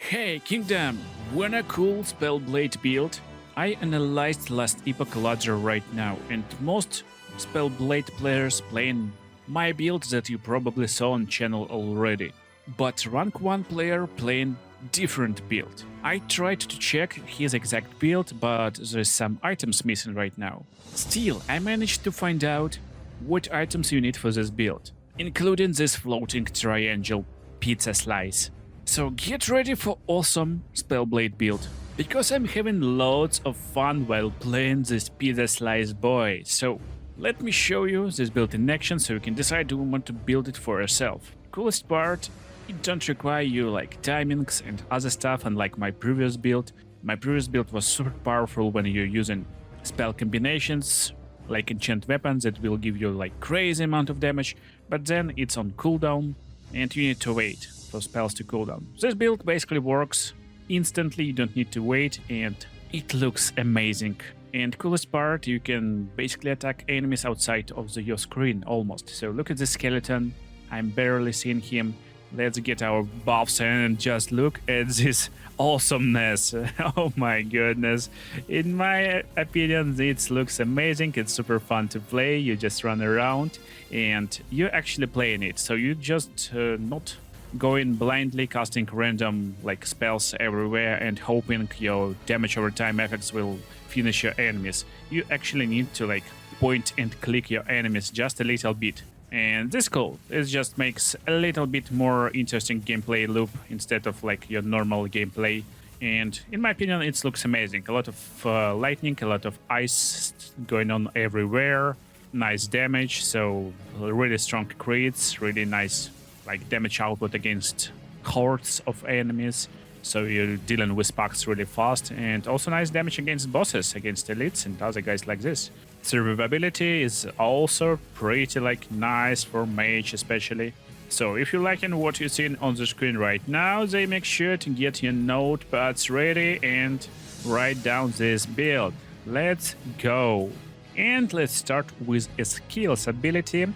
Hey Kingdom, wanna cool Spellblade build? I analyzed last Epoch ladder right now, and most Spellblade players playing my build that you probably saw on channel already. But rank 1 player playing different build. I tried to check his exact build, but there's some items missing right now. Still, I managed to find out what items you need for this build, including this floating triangle pizza slice. So get ready for awesome Spellblade build, because I'm having loads of fun while playing this pizza slice boy. So let me show you this build in action so you can decide do you want to build it for yourself. Coolest part, it don't require you like timings and other stuff unlike my previous build. My previous build was super powerful when you're using spell combinations like enchant weapons that will give you like crazy amount of damage, but then it's on cooldown and you need to wait for spells to cooldown. This build basically works instantly, you don't need to wait, and it looks amazing. And coolest part, you can basically attack enemies outside of your screen almost. So look at the skeleton, I'm barely seeing him. Let's get our buffs and just look at this awesomeness. Oh my goodness. In my opinion, it looks amazing. It's super fun to play. You just run around and you're actually playing it. So you just not going blindly casting random like spells everywhere and hoping your damage over time effects will finish your enemies. You actually need to like point and click your enemies just a little bit. And this cool, it just makes a little bit more interesting gameplay loop instead of like your normal gameplay. And in my opinion, it looks amazing. A lot of lightning, a lot of ice going on everywhere, nice damage, so really strong crits, really nice like damage output against hordes of enemies, so you're dealing with packs really fast, and also nice damage against bosses, against elites and other guys like this. Survivability is also pretty like nice for mage especially. So if you're liking what you're seeing on the screen right now, then make sure to get your notepads ready and write down this build. Let's go! And let's start with a skills ability,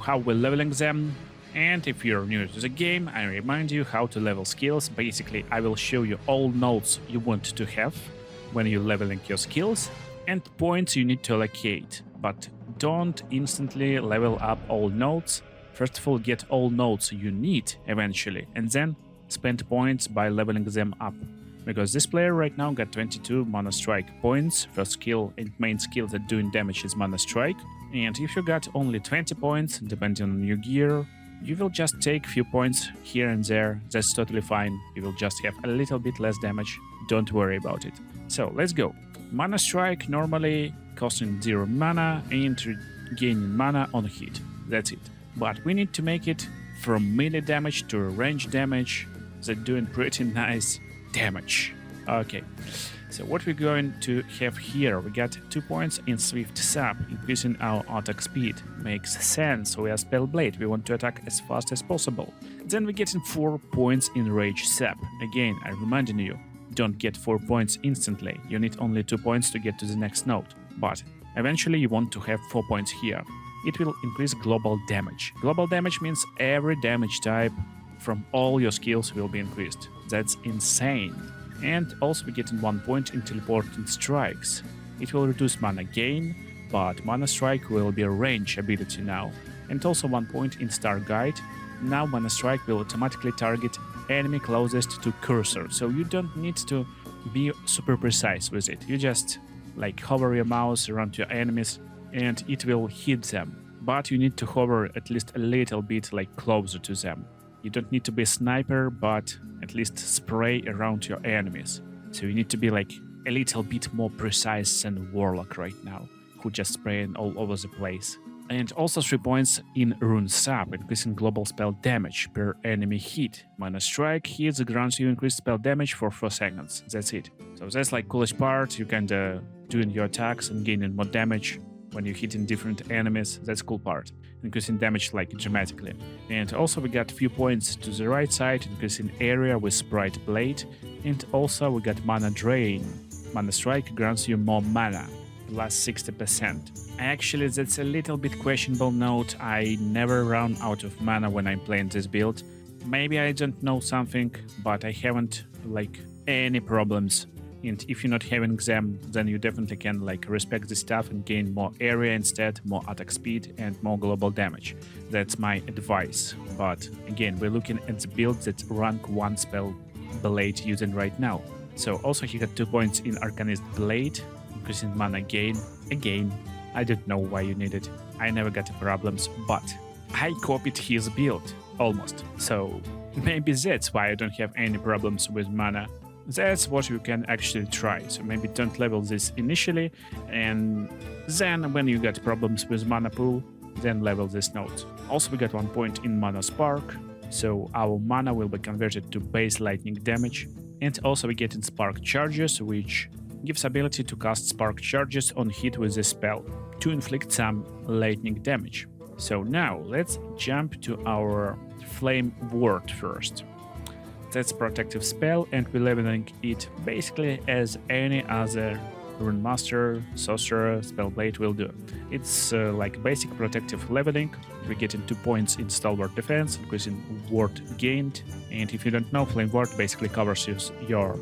how we're leveling them. And if you're new to the game, I remind you how to level skills. Basically, I will show you all nodes you want to have when you're leveling your skills and points you need to allocate. But don't instantly level up all nodes. First of all, get all nodes you need eventually, and then spend points by leveling them up. Because this player right now got 22 Mana Strike points. First skill and main skill that doing damage is Mana Strike. And if you got only 20 points, depending on your gear, you will just take few points here and there, that's totally fine. You will just have a little bit less damage, don't worry about it. So let's go. Mana Strike normally costing 0 mana and gaining mana on hit, that's it. But we need to make it from melee damage to range damage, that's doing pretty nice damage. Okay, so what we're going to have here, we got 2 points in Swift Sap, increasing our attack speed. Makes sense, we are Spellblade, we want to attack as fast as possible. Then we're getting 4 points in Rage Sap. Again, I'm reminding you, don't get 4 points instantly, you need only 2 points to get to the next node. But eventually you want to have 4 points here. It will increase global damage. Global damage means every damage type from all your skills will be increased. That's insane. And also we're getting 1 point in Teleporting Strikes. It will reduce mana gain, but Mana Strike will be a range ability now. And also 1 point in Star Guide. Now Mana Strike will automatically target enemy closest to cursor, so you don't need to be super precise with it. You just like hover your mouse around your enemies and it will hit them. But you need to hover at least a little bit like closer to them. You don't need to be a sniper, but at least spray around your enemies. So you need to be like a little bit more precise than Warlock right now, who just spraying all over the place. And also 3 points in Rune Sap, increasing global spell damage per enemy hit. Mana Strike hits grants you increased spell damage for 4 seconds. That's it. So that's like coolest part, you kinda doing your attacks and gaining more damage when you're hitting different enemies. That's cool part. Increasing damage like dramatically. And also we got few points to the right side, increasing area with Sprite Blade. And also we got Mana Drain. Mana Strike grants you more mana, plus 60%. Actually, that's a little bit questionable note. I never run out of mana when I'm playing this build. maybe I don't know something, but I haven't like any problems. And if you're not having them, then you definitely can like respect the stuff and gain more area instead, more attack speed and more global damage. That's my advice. But again, we're looking at the build that's rank 1 spell blade using right now. So also he got 2 points in Arcanist Blade, increasing mana gain. Again, I don't know why you need it. I never got problems, but I copied his build almost. So maybe that's why I don't have any problems with mana. That's what you can actually try. So maybe don't level this initially, and then when you get problems with mana pool, then level this node. Also, we got 1 point in mana spark, so our mana will be converted to base lightning damage. And also we get in spark charges, which gives ability to cast spark charges on hit with the spell to inflict some lightning damage. So now let's jump to our flame ward first. That's protective spell, and we're leveling it basically as any other Rune Master, Sorcerer, Spellblade will do. It's like basic protective leveling. We're getting 2 points in Stalwart Defense, increasing ward gained. And if you don't know, Flame Ward basically covers your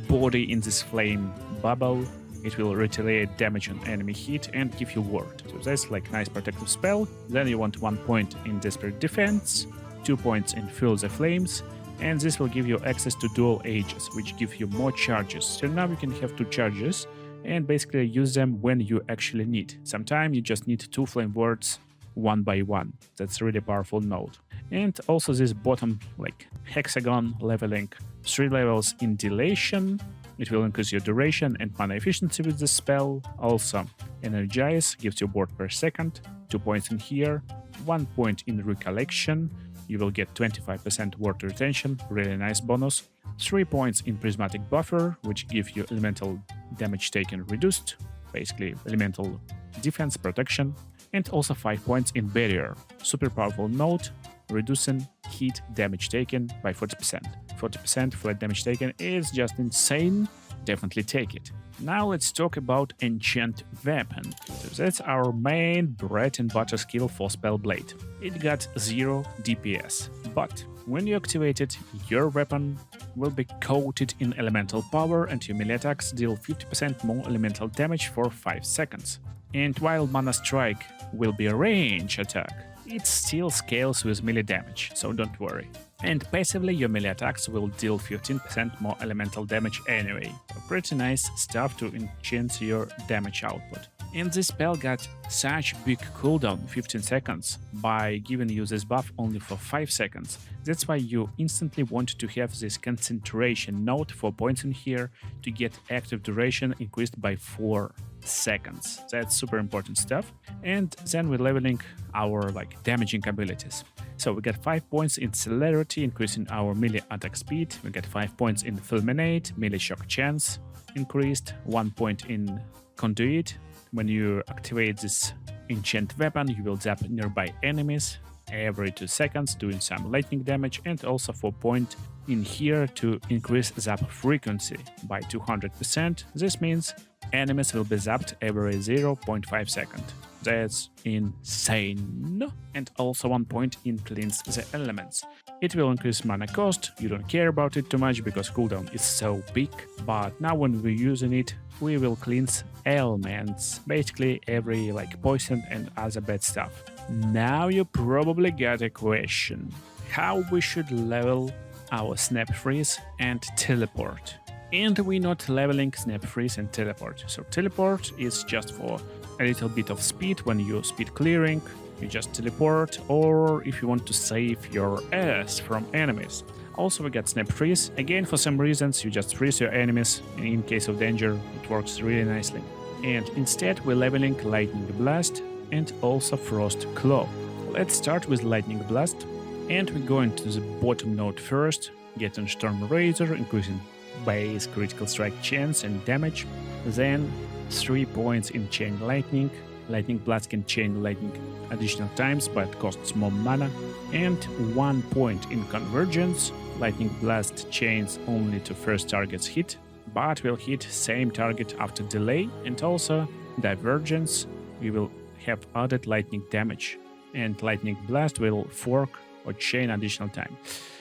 body in this flame bubble. It will retaliate damage on enemy hit and give you ward. So that's like nice protective spell. Then you want 1 point in Desperate Defense, 2 points in Fuel the Flames, and this will give you access to dual ages, which give you more charges. So now you can have 2 charges and basically use them when you actually need. Sometimes you just need 2 flame wards 1 by 1. That's a really powerful node. And also this bottom like hexagon leveling 3 levels in Dilation. It will increase your duration and mana efficiency with the spell. Also, Energize gives you ward per second, 2 points in here, 1 point in Recollection. You will get 25% ward retention, really nice bonus. 3 points in Prismatic Buffer, which give you elemental damage taken reduced, basically elemental defense protection. And also 5 points in Barrier, super powerful node, reducing hit damage taken by 40%. 40% flat damage taken is just insane, definitely take it. Now let's talk about Enchant Weapon. So that's our main bread and butter skill for Spellblade. It got 0 DPS, but when you activate it, your weapon will be coated in elemental power and your melee attacks deal 50% more elemental damage for 5 seconds. And while Mana Strike will be a range attack, it still scales with melee damage, so don't worry. And passively, your melee attacks will deal 15% more elemental damage anyway. So pretty nice stuff to enhance your damage output. And this spell got such big cooldown, 15 seconds, by giving you this buff only for 5 seconds. That's why you instantly want to have this concentration node 4 points in here to get active duration increased by 4 seconds. That's super important stuff. And then we're leveling our like damaging abilities. So we get 5 points in Celerity, increasing our melee attack speed. We get 5 points in Fulminate, melee shock chance increased, 1 point in Conduit. When you activate this enchant weapon, you will zap nearby enemies every 2 seconds, doing some lightning damage, and also 4 points in here to increase zap frequency by 200%. This means enemies will be zapped every 0.5 seconds. That's insane. And also 1 point in Cleanse the Elements. It will increase mana cost. You don't care about it too much because cooldown is so big. But now when we're using it, we will cleanse elements, basically every like poison and other bad stuff. Now you probably got a question. How we should level our Snap Freeze and Teleport? And we're not leveling Snap Freeze and Teleport. So Teleport is just for a little bit of speed when you speed clearing. You just teleport, or if you want to save your ass from enemies. Also we got Snap Freeze. Again, for some reasons, you just freeze your enemies. In case of danger, it works really nicely. And instead, we're leveling Lightning Blast and also Frost Claw. Let's start with Lightning Blast. And we're going to the bottom node first, getting Storm Razor, increasing base critical strike chance and damage. Then 3 points in Chain Lightning. Lightning Blast can chain lightning additional times, but costs more mana. And 1 point in Convergence. Lightning Blast chains only to first target's hit, but will hit same target after delay. And also Divergence, we will have added lightning damage. And Lightning Blast will fork or chain additional time.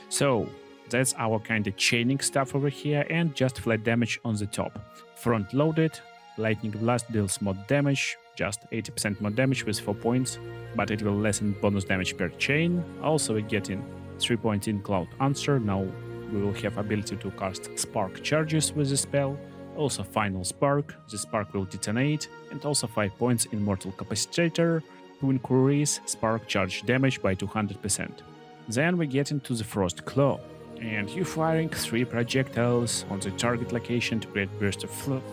So that's our kind of chaining stuff over here, and just flat damage on the top. Front loaded, lightning blast deals more damage, just 80% more damage with 4 points, but it will lessen bonus damage per chain. Also we get in 3 points in Cloud Answer. Now we will have ability to cast Spark Charges with the spell. Also Final Spark, the spark will detonate, and also 5 points in Mortal Capacitator to increase spark charge damage by 200%. Then we get into the Frost Claw, and you firing 3 projectiles on the target location to create burst of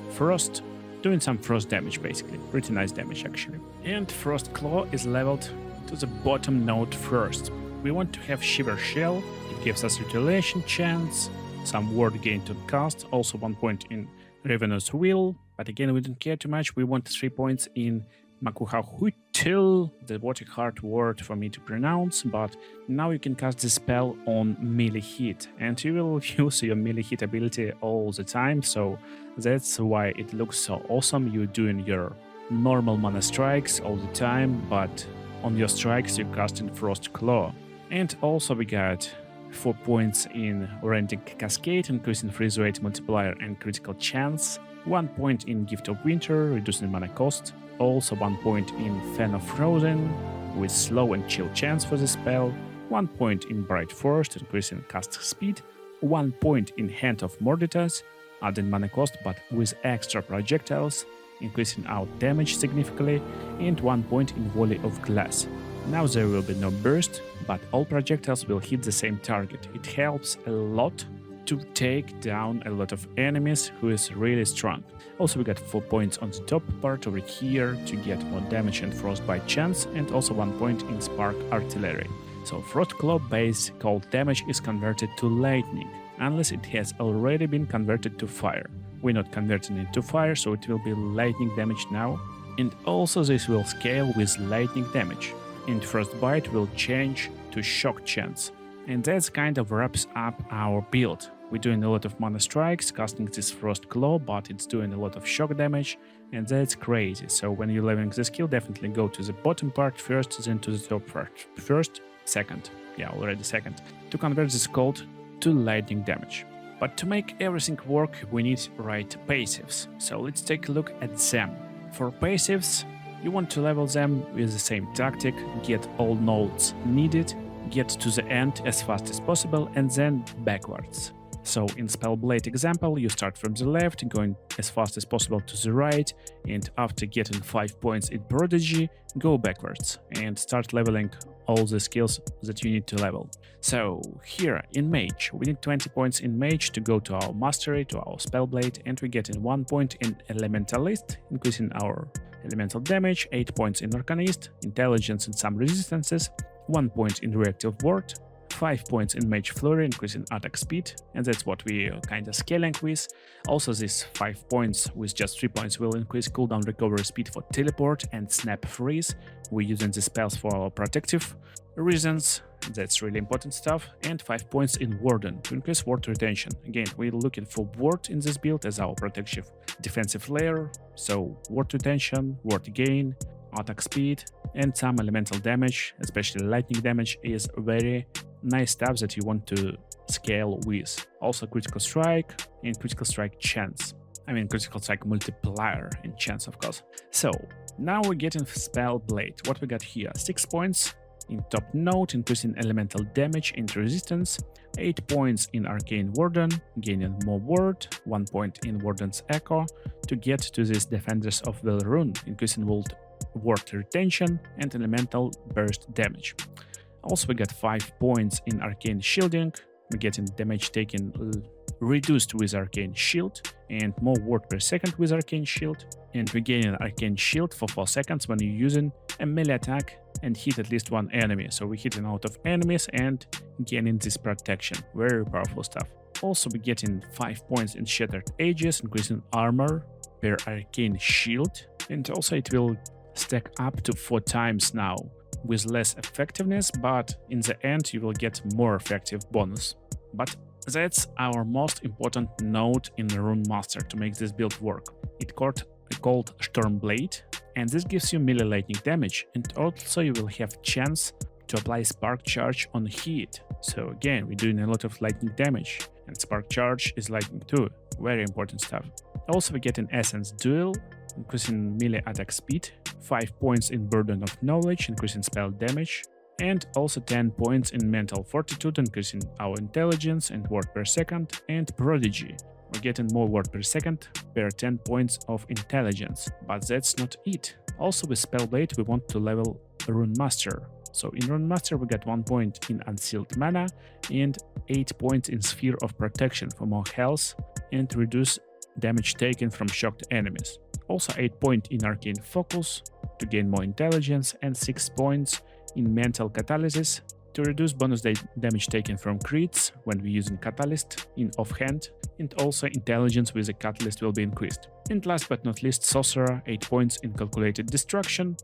frost, doing some frost damage basically, pretty nice damage actually. And Frost Claw is leveled to the bottom node first. We want to have Shiver Shell, it gives us retaliation chance, some ward gain to cast, also 1 point in Ravenous Will, but again we don't care too much, we want 3 points in Makuhahutil, the water hard word for me to pronounce, but now you can cast the spell on melee hit, and you will use your melee hit ability all the time, so that's why it looks so awesome. You're doing your normal mana strikes all the time, but on your strikes you're casting Frost Claw. And also we got 4 points in Renting Cascade, increasing freeze rate multiplier and critical chance, 1 point in Gift of Winter, reducing mana cost, also 1 point in Fan of Frozen, with slow and chill chance for the spell, 1 point in Bright Forest, increasing cast speed, 1 point in Hand of Morditas, adding mana cost but with extra projectiles, increasing out damage significantly, and 1 point in Volley of Glass. Now there will be no burst, but all projectiles will hit the same target. It helps a lot to take down a lot of enemies who is really strong. Also we got 4 points on the top part over here to get more damage and frostbite chance, and also 1 point in Spark Artillery. So Frost Claw base cold damage is converted to lightning, unless it has already been converted to fire. We're not converting it to fire, so it will be lightning damage now, and also this will scale with lightning damage. And Frostbite will change to Shock Chance. And that kind of wraps up our build. We're doing a lot of mana strikes, casting this Frost Claw, but it's doing a lot of shock damage, and that's crazy. So when you're leveling the skill, definitely go to the bottom part first, then to the top part. First, second, yeah, already second, to convert this cold to lightning damage. But to make everything work, we need right passives. So let's take a look at them. For passives, you want to level them with the same tactic, get all nodes needed, get to the end as fast as possible, and then backwards. So in Spellblade example, you start from the left, going as fast as possible to the right, and after getting 5 points in Prodigy, go backwards and start leveling all the skills that you need to level. So here in Mage, we need 20 points in Mage to go to our Mastery, to our Spellblade, and we get in 1 point in Elementalist, increasing our elemental damage, 8 points in Arcanist, Intelligence and some resistances, 1 point in Reactive Ward, 5 points in Mage Flurry, increasing attack speed, and that's what we kind of scaling with. Also these 5 points with just 3 points will increase cooldown recovery speed for Teleport and Snap Freeze. We're using the spells for our protective reasons, that's really important stuff, and 5 points in Warden to increase ward retention. Again, we're looking for ward in this build as our protective defensive layer, so ward retention, ward gain, attack speed, and some elemental damage, especially lightning damage, is very nice stuff that you want to scale with. Also critical strike and critical strike chance. I mean critical strike multiplier and chance, of course. So now we're getting Spellblade. What we got here? 6 points in top node, increasing elemental damage and resistance, 8 points in Arcane Warden, gaining more ward, 1 point in Warden's Echo to get to this Defenders of the Rune, increasing ward retention and elemental burst damage. Also we got 5 points in Arcane Shielding, we're getting damage taken reduced with Arcane Shield and more ward per second with Arcane Shield, and we gain an Arcane Shield for 4 seconds when you're using a melee attack and hit at least one enemy. So we're hitting out of enemies and gaining this protection. Very powerful stuff. Also we're getting 5 points in Shattered Ages, increasing armor per Arcane Shield, and also it will stack up to 4 times now with less effectiveness, but in the end you will get more effective bonus. But that's our most important node in the Rune Master to make this build work. It's called Stormblade, and this gives you melee lightning damage, and also you will have chance to apply Spark Charge on hit. So again, we're doing a lot of lightning damage, and Spark Charge is lightning too, very important stuff. Also we get an Essence Duel, increasing melee attack speed, 5 points in Burden of Knowledge, increasing spell damage, and also 10 points in Mental Fortitude, increasing our intelligence and word per second, and Prodigy. We're getting more word per second per 10 points of intelligence, but that's not it. Also with Spellblade we want to level Rune Master. So in Rune Master we get 1 point in Unsealed Mana and 8 points in Sphere of Protection for more health and reduce damage taken from shocked enemies. Also 8 points in Arcane Focus to gain more intelligence and 6 points in Mental Catalysis to reduce bonus damage taken from crits when we're using Catalyst in offhand, and also intelligence with a Catalyst will be increased. And last but not least, Sorcerer, 8 points in Calculated Destruction,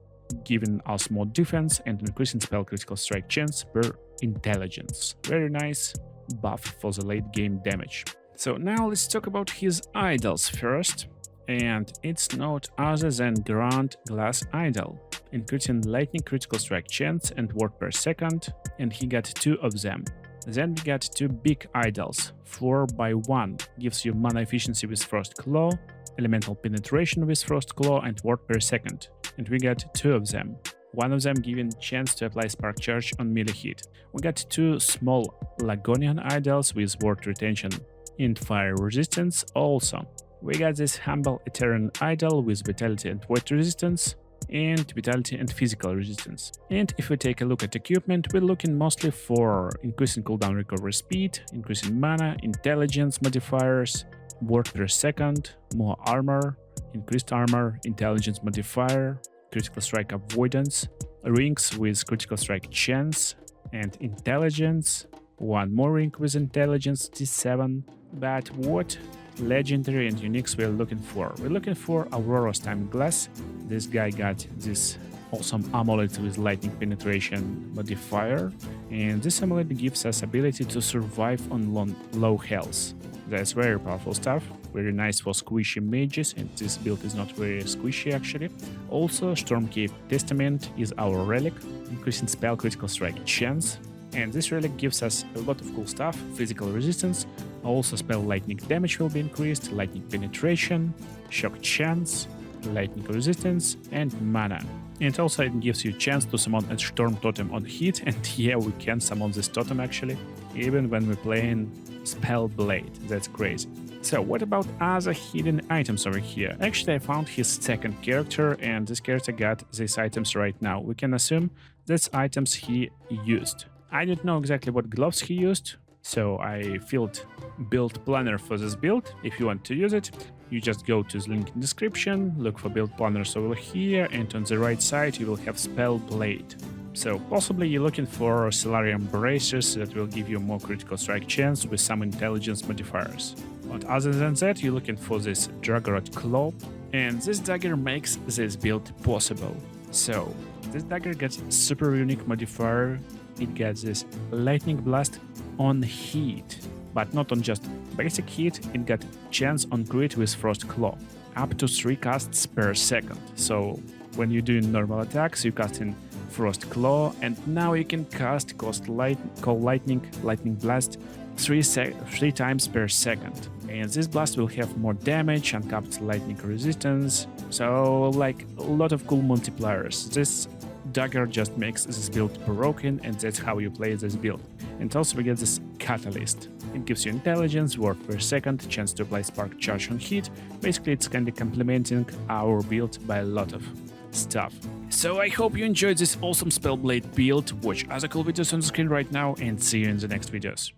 giving us more defense and increasing spell critical strike chance per intelligence. Very nice buff for the late game damage. So now let's talk about his idols first, and it's not other than Grand Glass Idol, increasing lightning critical strike chance and word per second, and he got 2 of them. Then we got 2 big idols. 4x1 gives you mana efficiency with Frost Claw, elemental penetration with Frost Claw, and word per second. And we got 2 of them. One of them giving chance to apply Spark Charge on melee hit. We got 2 small Lagonian idols with word retention and fire resistance also. We got this Humble Ethereal idol with vitality and weight resistance, and vitality and physical resistance. And if we take a look at equipment, we're looking mostly for increasing cooldown recovery speed, increasing mana, intelligence modifiers, word per second, more armor, increased armor, intelligence modifier, critical strike avoidance, rings with critical strike chance and intelligence, one more ring with intelligence, D7. But what legendary and uniques we're looking for? We're looking for Aurora's Time Glass. This guy got this awesome amulet with lightning penetration modifier, and this amulet gives us ability to survive on low health. That's very powerful stuff, very nice for squishy mages, and this build is not very squishy actually. Also, Stormcave Testament is our relic, increasing spell critical strike chance, and this relic gives us a lot of cool stuff, physical resistance, also spell lightning damage will be increased, lightning penetration, shock chance, lightning resistance, and mana. And also it gives you a chance to summon a Storm Totem on hit, and yeah, we can summon this totem actually, even when we're playing Spellblade. That's crazy. So what about other hidden items over here? Actually, I found his second character, and this character got these items right now. We can assume that's items he used. I don't know exactly what gloves he used, so I filled build planner for this build. If you want to use it, you just go to the link in description, look for build planners over here, and on the right side you will have Spellblade. So possibly you're looking for Solarium Bracers that will give you more critical strike chance with some intelligence modifiers. But other than that, you're looking for this Dragonrod Claw, and this dagger makes this build possible. So this dagger gets super unique modifier. It gets this Lightning Blast on hit, but not on just basic hit, it got chance on crit with Frost Claw, up to 3 casts per second. So when you're doing normal attacks, you cast in Frost Claw, and now you can call Lightning Blast 3 times per second. And this blast will have more damage, uncapped lightning resistance, so like a lot of cool multipliers. This dagger just makes this build broken, and that's how you play this build. And also we get this Catalyst. It gives you intelligence, word per second, chance to apply Spark Charge on hit. Basically it's kinda complementing our build by a lot of stuff. So I hope you enjoyed this awesome Spellblade build. Watch other cool videos on the screen right now, and see you in the next videos.